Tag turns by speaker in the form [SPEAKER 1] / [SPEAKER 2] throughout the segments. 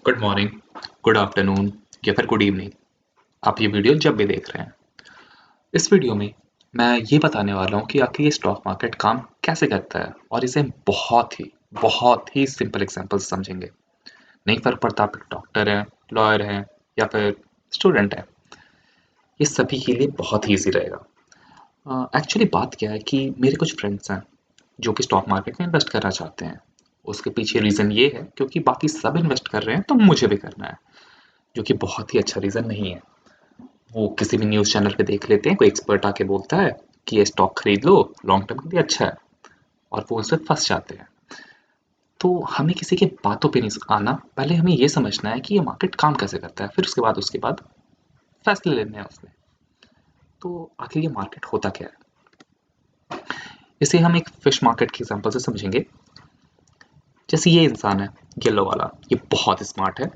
[SPEAKER 1] Good morning, good afternoon या फिर good evening. आप ये वीडियो जब भी देख रहे हैं, इस वीडियो में मैं ये बताने वाला हूँ कि आखिर ये स्टॉक मार्केट काम कैसे करता है और इसे हम बहुत ही सिंपल एग्जांपल से समझेंगे। नहीं फर्क पड़ता आप एक डॉक्टर हैं, लॉयर हैं या फिर स्टूडेंट हैं, ये सभी के लिए बहुत ही ईजी रहेगा। एक्चुअली बात क्या है कि मेरे कुछ फ्रेंड्स हैं जो कि स्टॉक मार्केट में इन्वेस्ट करना चाहते हैं। उसके पीछे रीज़न ये है क्योंकि बाकी सब इन्वेस्ट कर रहे हैं तो मुझे भी करना है, जो कि बहुत ही अच्छा रीज़न नहीं है। वो किसी भी न्यूज़ चैनल पे देख लेते हैं, कोई एक्सपर्ट आके बोलता है कि ये स्टॉक खरीद लो, लॉन्ग टर्म के लिए अच्छा है, और वो उसमें फंस जाते हैं। तो हमें किसी की बातों पे नहीं आना, पहले हमें ये समझना है कि ये मार्केट काम कैसे करता है, फिर उसके बाद फैसले लेने हैं उसमें। तो आखिर ये मार्केट होता क्या है, इसे हम एक फिश मार्केट के एग्जांपल से समझेंगे। जैसे ये इंसान है, येलो वाला, ये बहुत स्मार्ट है।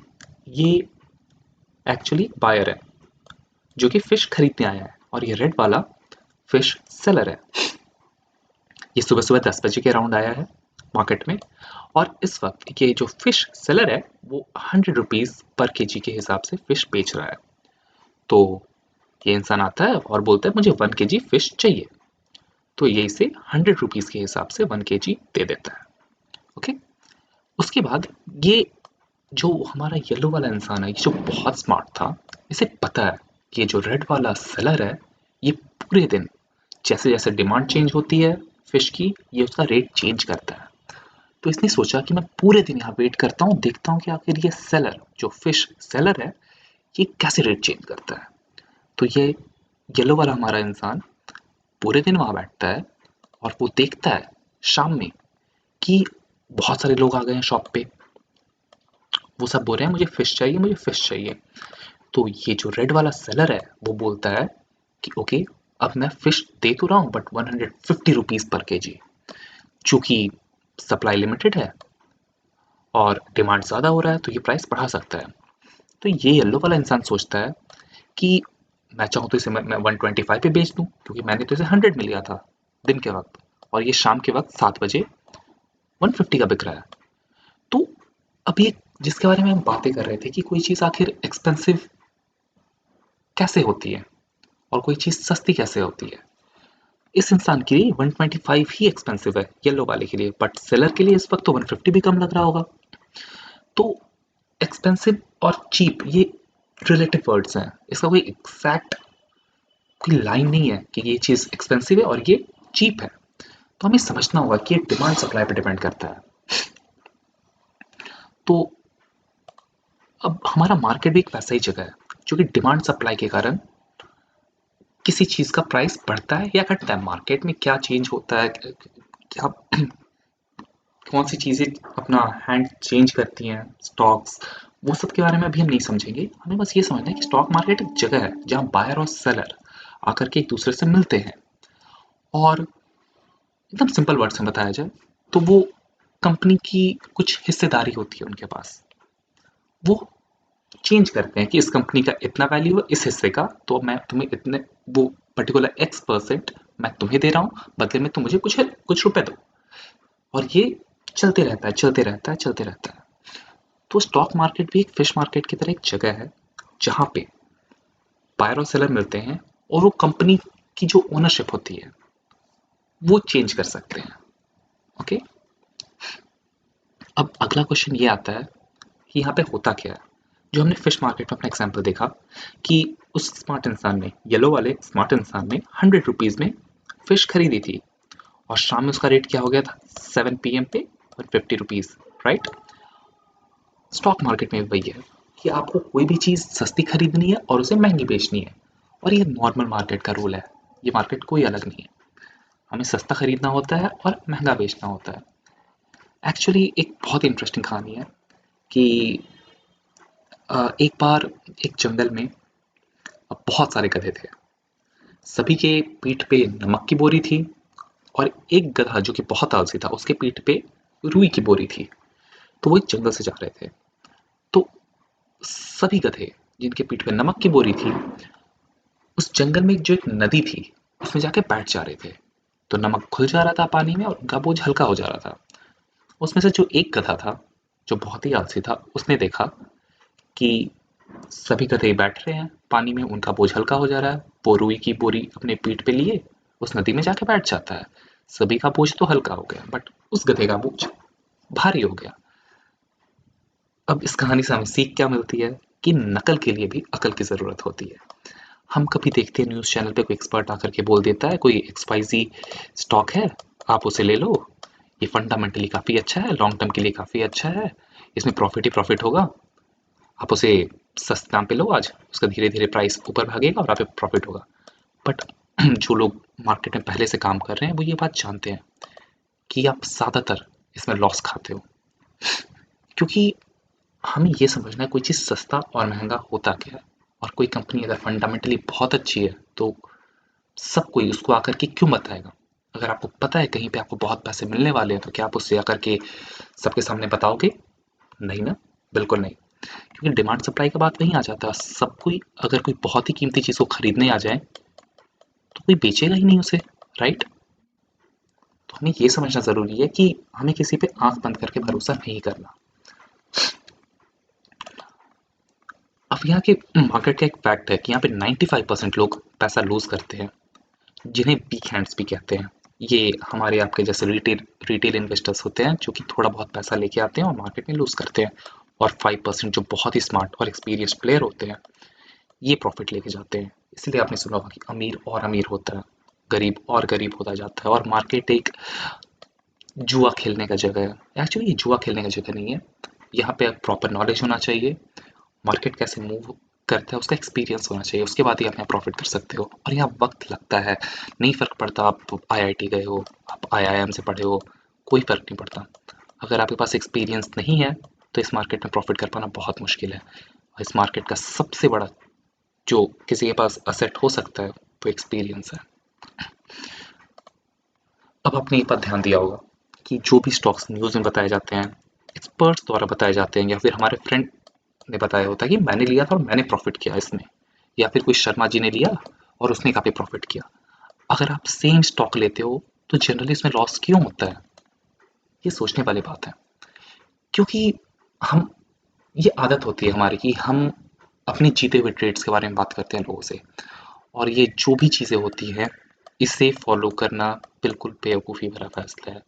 [SPEAKER 1] ये एक्चुअली बायर है जो कि फिश खरीदने आया है, और ये रेड वाला फिश सेलर है। ये सुबह सुबह 10 बजे के अराउंड आया है मार्केट में, और इस वक्त ये जो फिश सेलर है वो 100 रुपीज़ पर केजी के हिसाब से फिश बेच रहा है। तो ये इंसान आता है और बोलता है मुझे 1 केजी फिश चाहिए, तो ये इसे 100 रुपीज़ के हिसाब से 1 केजी दे देता है। ओके, उसके बाद ये जो हमारा येलो वाला इंसान है, ये जो बहुत स्मार्ट था, इसे पता है कि ये जो रेड वाला सेलर है, ये पूरे दिन जैसे जैसे डिमांड चेंज होती है फिश की, ये उसका रेट चेंज करता है। तो इसने सोचा कि मैं पूरे दिन यहाँ वेट करता हूँ, देखता हूँ कि आखिर ये सेलर, जो फिश सेलर है, ये कैसे रेट चेंज करता है। तो ये येलो वाला हमारा इंसान पूरे दिन वहाँ बैठता है और वो देखता है शाम में कि बहुत सारे लोग आ गए हैं शॉप पे। वो सब बोल रहे हैं मुझे फिश चाहिए, मुझे फिश चाहिए। तो ये जो रेड वाला सेलर है वो बोलता है कि ओके, अब मैं फिश दे तो रहा हूँ बट 150 रुपीज़ पर केजी, चूंकि सप्लाई लिमिटेड है और डिमांड ज़्यादा हो रहा है तो ये प्राइस बढ़ा सकता है। तो ये येलो वाला इंसान सोचता है कि मैं चाहूँ तो इसे मैं 125 पे बेच दूँ, क्योंकि मैंने तो इसे 100 में लिया था दिन के वक्त, और ये शाम के वक्त 7 बजे 150 का बिक रहा है। तो अब ये जिसके बारे में हम बातें कर रहे थे कि कोई चीज़ आखिर एक्सपेंसिव कैसे होती है और कोई चीज़ सस्ती कैसे होती है, इस इंसान के लिए 125 ही एक्सपेंसिव है येलो वाले के लिए, बट सेलर के लिए इस वक्त तो 150 भी कम लग रहा होगा। तो एक्सपेंसिव और चीप ये रिलेटिव वर्ड्स हैं, इसका कोई एग्जैक्ट कोई लाइन नहीं है कि ये चीज़ एक्सपेंसिव है और ये चीप है। तो हमें समझना होगा कि ये डिमांड सप्लाई पे डिपेंड करता है। तो अब हमारा मार्केट भी एक वैसा ही जगह है जो कि डिमांड सप्लाई के कारण किसी चीज़ का प्राइस बढ़ता है या घटता है। मार्केट में क्या चेंज होता है, क्या कौन सी चीज़ें अपना हैंड चेंज करती हैं, स्टॉक्स, वो सब के बारे में अभी हम नहीं समझेंगे। हमें बस ये समझना है कि स्टॉक मार्केट एक जगह है जहाँ बायर और सेलर आकर के एक दूसरे से मिलते हैं, और एकदम सिंपल वर्ड्स में बताया जाए तो वो कंपनी की कुछ हिस्सेदारी होती है उनके पास। वो चेंज करते हैं कि इस कंपनी का इतना वैल्यू है इस हिस्से का, तो मैं तुम्हें इतने, वो पर्टिकुलर X% मैं तुम्हें दे रहा हूँ, बदले में तुम मुझे कुछ कुछ रुपए दो। और ये चलते रहता है, चलते रहता है, चलते रहता है। तो स्टॉक मार्केट भी एक फिश मार्केट की तरह एक जगह है जहाँ पे बायर और सेलर मिलते हैं, और वो कंपनी की जो ओनरशिप होती है वो चेंज कर सकते हैं। ओके, अब अगला क्वेश्चन ये आता है कि यहाँ पे होता क्या है। जो हमने फिश मार्केट में अपना एग्जाम्पल देखा कि उस स्मार्ट इंसान ने, येलो वाले स्मार्ट इंसान ने 100 रुपीज़ में फिश खरीदी थी, और शाम में उसका रेट क्या हो गया था, 7 PM पे 150 रुपीज़, राइट। स्टॉक मार्केट में भी वही है कि आपको कोई भी चीज़ सस्ती खरीदनी है और उसे महंगी बेचनी है, और ये नॉर्मल मार्केट का रूल है। ये मार्केट कोई अलग नहीं है, हमें सस्ता खरीदना होता है और महंगा बेचना होता है। एक्चुअली एक बहुत इंटरेस्टिंग कहानी है कि एक बार एक जंगल में बहुत सारे गधे थे। सभी के पीठ पे नमक की बोरी थी, और एक गधा जो कि बहुत आलसी था उसके पीठ पे रुई की बोरी थी। तो वो एक जंगल से जा रहे थे। तो सभी गधे जिनके पीठ पे नमक की बोरी थी, उस जंगल में जो एक नदी थी उसमें जाके बैठ जा रहे थे। तो नमक घुल जा रहा था पानी में और उनका बोझ हल्का हो जा रहा था। उसमें से जो एक गधा था जो बहुत ही आलसी था, उसने देखा कि सभी गधे बैठ रहे हैं पानी में, उनका बोझ हल्का हो जा रहा है। वो रुई की बोरी अपने पीठ पे लिए उस नदी में जाके बैठ जाता है। सभी का बोझ तो हल्का हो गया, बट उस गधे का बोझ भारी हो गया। अब इस कहानी से हमें सीख क्या मिलती है कि नकल के लिए भी अकल की ज़रूरत होती है। हम कभी देखते हैं न्यूज़ चैनल पे कोई एक्सपर्ट आकर के बोल देता है कोई एक्सवाईज़ी स्टॉक है, आप उसे ले लो, ये फंडामेंटली काफ़ी अच्छा है, लॉन्ग टर्म के लिए काफ़ी अच्छा है, इसमें प्रॉफिट ही प्रॉफिट होगा, आप उसे सस्ते दाम पे लो आज, उसका धीरे धीरे प्राइस ऊपर भागेगा और आप पे प्रॉफिट होगा। बट जो लोग मार्केट में पहले से काम कर रहे हैं वो ये बात जानते हैं कि आप ज़्यादातर इसमें लॉस खाते हो, क्योंकि हमें ये समझना है कोई चीज़ सस्ता और महंगा होता क्या है। और कोई कंपनी अगर फंडामेंटली बहुत अच्छी है तो सब कोई उसको आकर के क्यों बताएगा। अगर आपको पता है कहीं पे आपको बहुत पैसे मिलने वाले हैं तो क्या आप उससे आकर के सबके सामने बताओगे? नहीं ना, बिल्कुल नहीं। क्योंकि डिमांड सप्लाई का बात वहीं आ जाता है। सब कोई अगर कोई बहुत ही कीमती चीज़ को खरीदने आ जाए तो कोई बेचेगा ही नहीं उसे, राइट? तो हमें ये समझना ज़रूरी है कि हमें किसी पे आंख बंद करके भरोसा नहीं करना। अब यहाँ के मार्केट का एक फैक्ट है कि यहाँ पे 95% लोग पैसा लूज करते हैं, जिन्हें वीक हैंड्स भी कहते हैं। ये हमारे आपके जैसे रिटेल इन्वेस्टर्स होते हैं जो कि थोड़ा बहुत पैसा लेके आते हैं और मार्केट में लूज करते हैं, और 5% जो बहुत ही स्मार्ट और एक्सपीरियंस्ड प्लेयर होते हैं ये प्रॉफिट लेके जाते हैं। इसलिए आपने सुना होगा कि अमीर और अमीर होता है, गरीब और गरीब होता जाता है, और मार्केट एक जुआ खेलने का जगह है। एक्चुअली ये जुआ खेलने का जगह नहीं है, यहाँ पे प्रॉपर नॉलेज होना चाहिए, मार्केट कैसे मूव करता है उसका एक्सपीरियंस होना चाहिए, उसके बाद ही आप यहाँ प्रॉफिट कर सकते हो। और यहाँ वक्त लगता है, नहीं फ़र्क पड़ता आप आईआईटी गए हो, आप आईआईएम से पढ़े हो, कोई फ़र्क नहीं पड़ता। अगर आपके पास एक्सपीरियंस नहीं है तो इस मार्केट में प्रॉफिट कर पाना बहुत मुश्किल है। और इस मार्केट का सबसे बड़ा जो किसी के पास असेट हो सकता है वो एक्सपीरियंस है। अब आपने एक बात ध्यान दिया होगा कि जो भी स्टॉक्स न्यूज़ में बताए जाते हैं, एक्सपर्ट्स द्वारा बताए जाते हैं, या फिर हमारे फ्रेंड ने बताया होता है कि मैंने लिया था और मैंने प्रॉफिट किया इसमें, या फिर कोई शर्मा जी ने लिया और उसने काफ़ी प्रॉफिट किया। अगर आप सेम स्टॉक लेते हो तो जनरली इसमें लॉस क्यों होता है? ये सोचने वाली बात है, क्योंकि हम ये आदत होती है हमारी कि हम अपने जीते हुए ट्रेड्स के बारे में बात करते हैं लोगों से, और ये जो भी चीज़ें होती हैं इसे फॉलो करना बिल्कुल बेवकूफ़ी भरा फैसला है।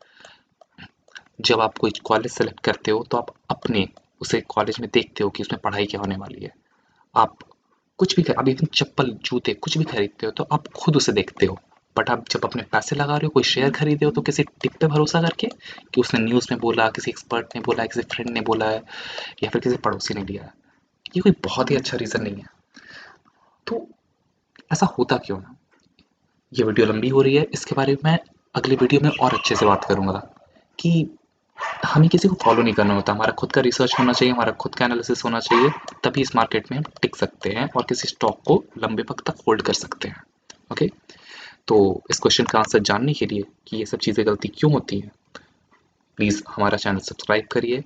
[SPEAKER 1] जब आप कोई कॉलेज सेलेक्ट करते हो तो आप अपने उसे कॉलेज में देखते हो कि उसमें पढ़ाई क्या होने वाली है। आप कुछ भी आप इवन चप्पल जूते कुछ भी खरीदते हो तो आप खुद उसे देखते हो। बट आप जब अपने पैसे लगा रहे हो कोई शेयर खरीदे हो तो किसी टिप पे भरोसा करके कि उसने न्यूज़ में बोला, किसी एक्सपर्ट ने बोला है, किसी फ्रेंड ने बोला है, या फिर किसी पड़ोसी ने दिया है, ये कोई बहुत ही अच्छा रीज़न नहीं है। तो ऐसा होता क्यों ना? ये वीडियो लंबी हो रही है, इसके बारे में मैं अगली वीडियो में और अच्छे से बात करूंगा कि हमें किसी को फॉलो नहीं करना होता, हमारा खुद का रिसर्च होना चाहिए, हमारा खुद का एनालिसिस होना चाहिए, तभी इस मार्केट में हम टिक सकते हैं और किसी स्टॉक को लंबे वक्त तक होल्ड कर सकते हैं। ओके, तो इस क्वेश्चन का आंसर जानने के लिए कि ये सब चीज़ें गलती क्यों होती हैं, प्लीज़ हमारा चैनल सब्सक्राइब करिए,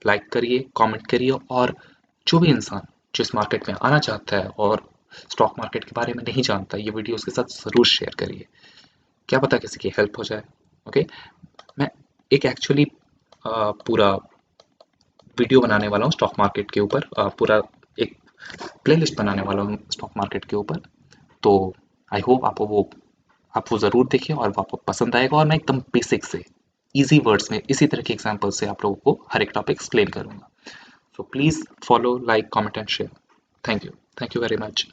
[SPEAKER 1] लाइक करिए, कमेंट करिए, और जो भी इंसान जो इस मार्केट में आना चाहता है और स्टॉक मार्केट के बारे में नहीं जानता, ये वीडियो उसके साथ ज़रूर शेयर करिए, क्या पता किसी की हेल्प हो जाए। ओके, मैं एक एक्चुअली पूरा वीडियो बनाने वाला हूँ स्टॉक मार्केट के ऊपर, पूरा एक प्लेलिस्ट बनाने वाला हूँ स्टॉक मार्केट के ऊपर। तो आई होप आप वो ज़रूर देखें और वो आपको पसंद आएगा, और मैं एकदम बेसिक से इजी वर्ड्स में इसी तरह के एग्जांपल से आप लोगों को हर एक टॉपिक एक्सप्लेन करूँगा। So please follow, like, comment and share. Thank you very much.